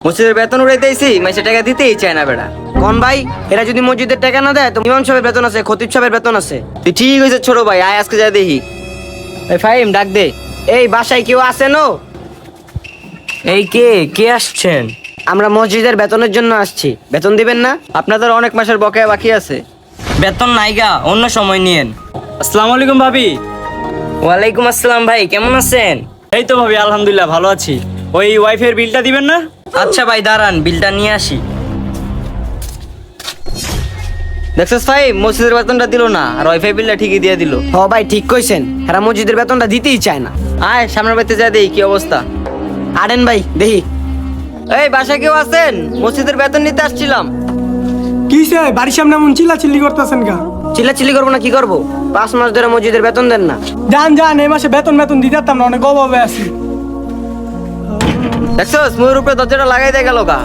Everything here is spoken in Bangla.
মসজিদের বেতন উড়াইতেছি, মাসে টাকা দিতেই চায় না বেড়া। কোন ভাই, এরা যদি মসজিদের টাকা না দেয় তো ইমাম সাহেবের বেতন আছে, খতিব সাহেবের বেতন আছে। তুই ঠিক হয়েছে ছোট ভাই, আয় আজকে যা দেখি। এই ফাহিম ডাক দে। এই বাসায় কেউ আছেন? এই কে আসছেন? আমরা মসজিদের বেতনের জন্য আসছি, বেতন দিবেন না? আপনাদের অনেক মাসের বকেয়া বাকি আছে। বেতন নাইগা, অন্য সময় নিয়েন। আসসালামু আলাইকুম ভাবি। ওয়ালাইকুম আসসালাম ভাই, কেমন আছেন? এই তো ভাবি, আলহামদুলিল্লাহ ভালো আছি। ওই ওয়াইফের বিলটা দিবেন না? আচ্ছা ভাই দাঁড়ান, বিলটা নিয়ে আসি। দেখছিস ফাহিম, মসজিদের বেতনটা দিল না, আর ওয়াইফাই বিলটা ঠিকই দিয়ে দিল। হ ভাই, ঠিক কইছেন, এরা মসজিদের বেতনটা দিতেই চায় না। আয় সামনের বাড়িতে যা দেখি কি অবস্থা। আরেন ভাই দেখি। এই বাসায় কেউ আছেন? মসজিদের বেতন নিতে আসছিলাম। কিসে বাড়ির সামনে এমন চিল্লাচিল্লি করতেছেন গা? চিল্লাচিল্লি করবো না কি করবো? 5 মাস ধরে মসজিদের বেতন দেন না। যান এই মাসে বেতন দিতে পারতাম না, অনেক অভাবে আছি। দেখছিস মুয়ের উপরে দরজাটা লাগাই দিয়ে গেল গা।